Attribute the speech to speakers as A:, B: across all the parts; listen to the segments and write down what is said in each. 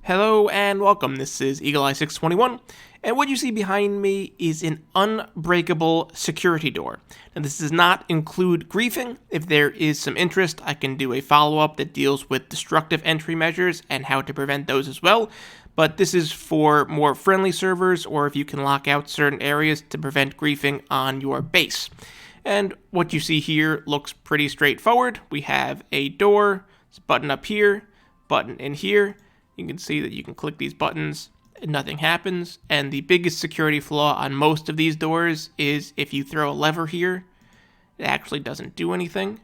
A: Hello and welcome, this is Eagle-Eye621, and what you see behind me is an unbreakable security door. Now this does not include griefing. If there is some interest, I can do a follow-up that deals with destructive entry measures and how to prevent those as well, but this is for more friendly servers or if you can lock out certain areas to prevent griefing on your base. And what you see here looks pretty straightforward. We have a door, button up here, button in here. You can see that you can click these buttons and nothing happens. And the biggest security flaw on most of these doors is if you throw a lever here, it actually doesn't do anything.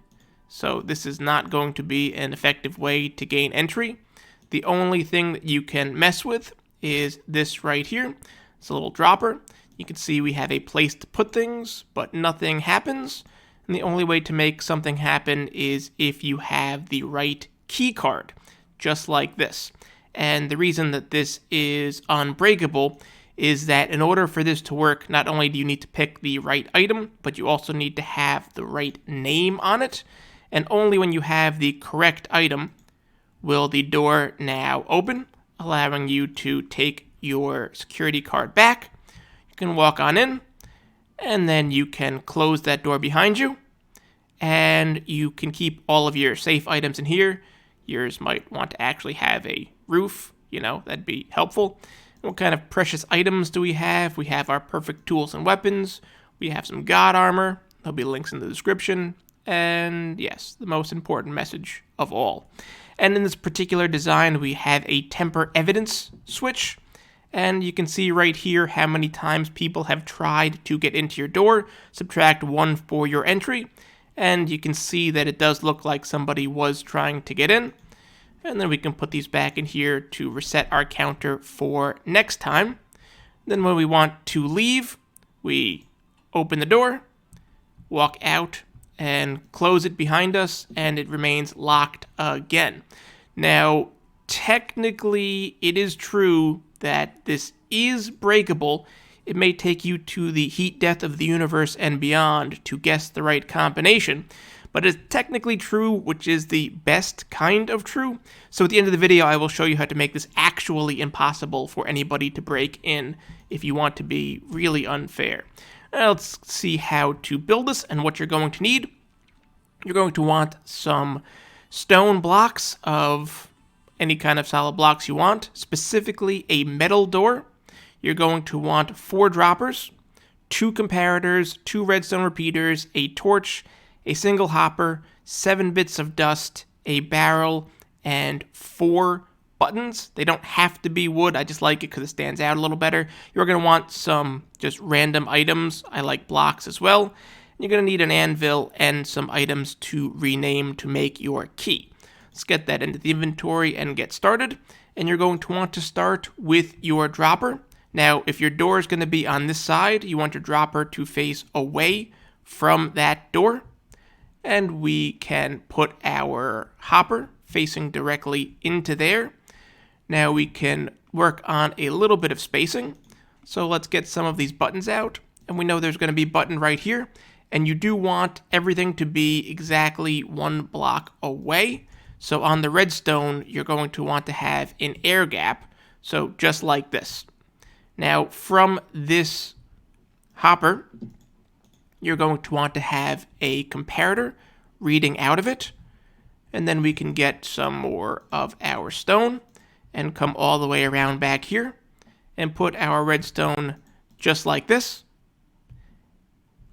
A: So this is not going to be an effective way to gain entry. The only thing that you can mess with is this right here. It's a little dropper. You can see we have a place to put things, but nothing happens. And the only way to make something happen is if you have the right key card, just like this. And the reason that this is unbreakable is that in order for this to work, not only do you need to pick the right item, but you also need to have the right name on it. And only when you have the correct item will the door now open, allowing you to take your security card back. You can walk on in, and then you can close that door behind you, and you can keep all of your safe items in here. Yours might want to actually have a roof, that'd be helpful. What kind of precious items do we have? We have our perfect tools and weapons. We have some god armor. There'll be links in the description. And yes, the most important message of all. And in this particular design, we have a temper evidence switch. And you can see right here how many times people have tried to get into your door. Subtract 1 for your entry. And you can see that it does look like somebody was trying to get in. And then we can put these back in here to reset our counter for next time. Then when we want to leave, we open the door, walk out, and close it behind us, and it remains locked again. Now, technically, it is true that this is breakable. It may take you to the heat death of the universe and beyond to guess the right combination, but it's technically true, which is the best kind of true. So at the end of the video, I will show you how to make this actually impossible for anybody to break in if you want to be really unfair. Now let's see how to build this and what you're going to need. You're going to want some stone blocks of any kind of solid blocks you want, specifically a metal door. You're going to want 4 droppers, 2 comparators, 2 redstone repeaters, a torch, a single hopper, 7 bits of dust, a barrel, and 4 buttons. They don't have to be wood. I just like it because it stands out a little better. You're going to want some just random items. I like blocks as well. You're going to need an anvil and some items to rename to make your key. Let's get that into the inventory and get started. And you're going to want to start with your dropper. Now, if your door is going to be on this side, you want your dropper to face away from that door. And we can put our hopper facing directly into there. Now we can work on a little bit of spacing. So let's get some of these buttons out. And we know there's going to be a button right here. And you do want everything to be exactly 1 block away. So on the redstone, you're going to want to have an air gap. So just like this. Now from this hopper, you're going to want to have a comparator reading out of it. And then we can get some more of our stone and come all the way around back here and put our redstone just like this.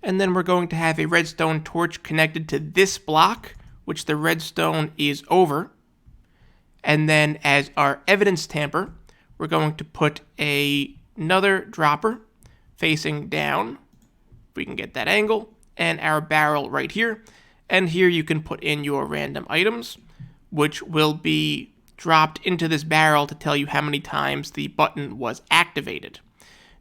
A: And then we're going to have a redstone torch connected to this block, which the redstone is over. And then as our evidence tamper, we're going to put another dropper facing down. We can get that angle, and our barrel right here. And here you can put in your random items, which will be dropped into this barrel to tell you how many times the button was activated.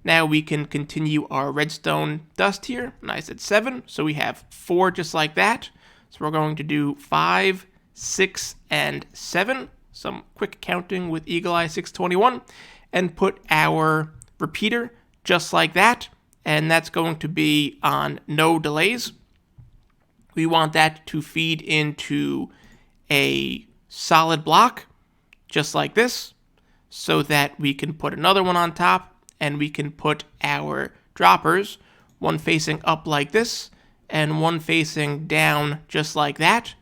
A: Now we can continue our redstone dust here, and I said 7, so we have 4 just like that. So we're going to do 5, 6, and 7, some quick counting with Eagle-Eye621, and put our repeater just like that. And that's going to be on no delays. We want that to feed into a solid block, just like this. so that we can put another one on top, and we can put our droppers, one facing up like this, and one facing down just like that,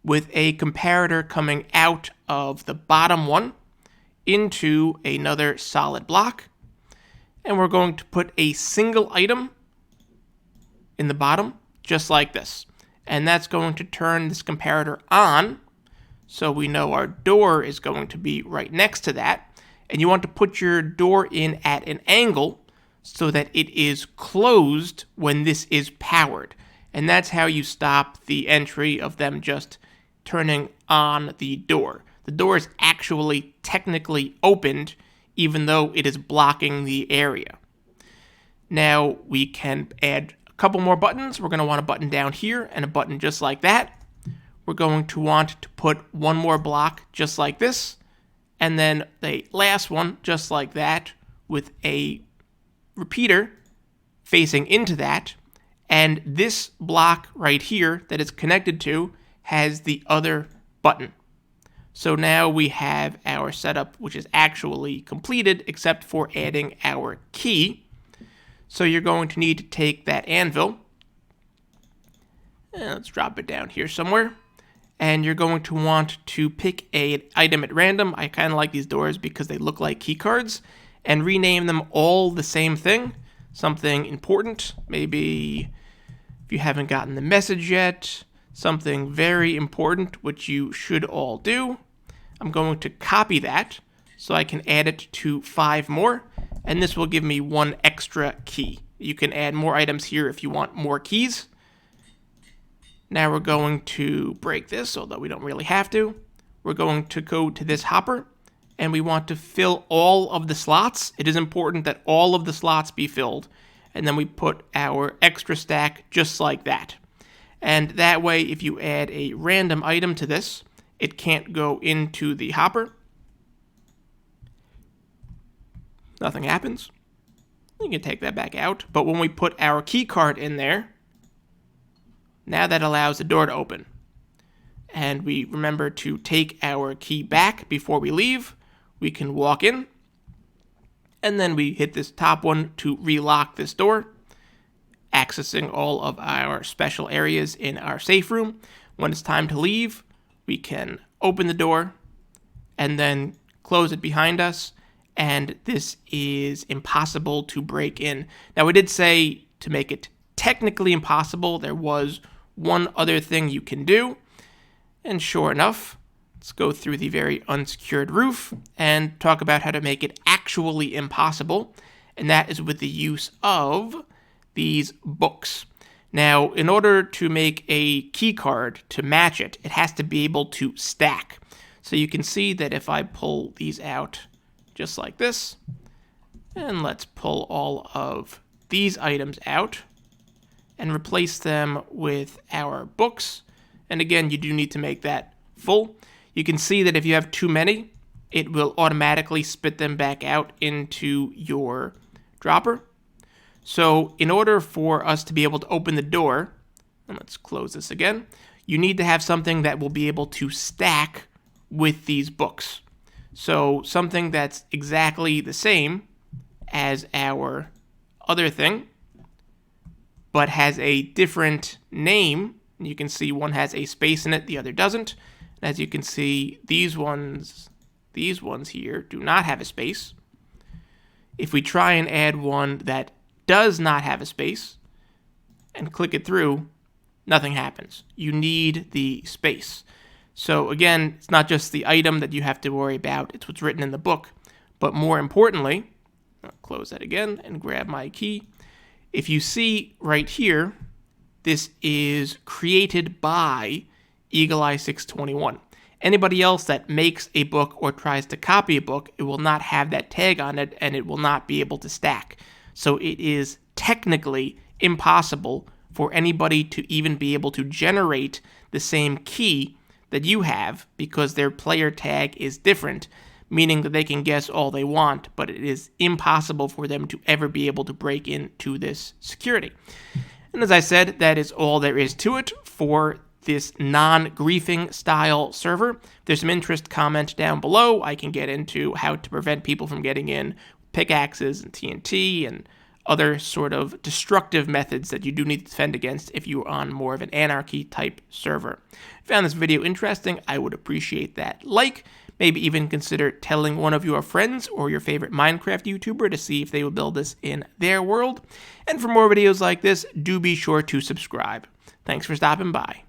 A: with a comparator coming out of the bottom one into another solid block. And we're going to put a single item in the bottom, just like this. And that's going to turn this comparator on, so we know our door is going to be right next to that. And you want to put your door in at an angle so that it is closed when this is powered. And that's how you stop the entry of them just turning on the door. The door is actually technically opened, even though it is blocking the area. Now we can add a couple more buttons. We're going to want a button down here and a button just like that. We're going to want to put one more block just like this, and then the last one just like that with a repeater facing into that. And this block right here that it's connected to has the other button. So now we have our setup, which is actually completed, except for adding our key. So you're going to need to take that anvil, and let's drop it down here somewhere. And you're going to want to pick an item at random. I kind of like these doors because they look like key cards, and rename them all the same thing. Something important, maybe if you haven't gotten the message yet, something very important, which you should all do. I'm going to copy that so I can add it to 5 more, and this will give me 1 extra key. You can add more items here if you want more keys. Now we're going to break this, although we don't really have to. We're going to go to this hopper, and we want to fill all of the slots. It is important that all of the slots be filled, and then we put our extra stack just like that. And that way, if you add a random item to this, it can't go into the hopper. Nothing happens. You can take that back out. But when we put our key card in there, now that allows the door to open. And we remember to take our key back before we leave. We can walk in. And then we hit this top one to relock this door, accessing all of our special areas in our safe room. When it's time to leave, we can open the door and then close it behind us. And this is impossible to break in. Now, we did say to make it technically impossible, there was one other thing you can do. And sure enough, let's go through the very unsecured roof and talk about how to make it actually impossible. And that is with the use of these books. Now, in order to make a key card to match it, it has to be able to stack. So you can see that if I pull these out just like this, and let's pull all of these items out and replace them with our books. And again, you do need to make that full. You can see that if you have too many, it will automatically spit them back out into your dropper. So in order for us to be able to open the door, and let's close this again, you need to have something that will be able to stack with these books. So something that's exactly the same as our other thing, but has a different name. You can see one has a space in it, the other doesn't. And as you can see, these ones here do not have a space. If we try and add one that does not have a space and click it through, nothing happens. You need the space. So again, it's not just the item that you have to worry about, it's what's written in the book. But more importantly, I'll close that again and grab my key. If you see right here, this is created by Eagle Eye 621. Anybody else that makes a book or tries to copy a book, it will not have that tag on it and it will not be able to stack. So it is technically impossible for anybody to even be able to generate the same key that you have because their player tag is different, meaning that they can guess all they want, but it is impossible for them to ever be able to break into this security. And as I said, that is all there is to it for this non-griefing style server. If there's some interest, comment down below. I can get into how to prevent people from getting in pickaxes and TNT and other sort of destructive methods that you do need to defend against if you're on more of an anarchy type server. If you found this video interesting, I would appreciate that like. Maybe even consider telling one of your friends or your favorite Minecraft YouTuber to see if they will build this in their world. And for more videos like this, do be sure to subscribe. Thanks for stopping by.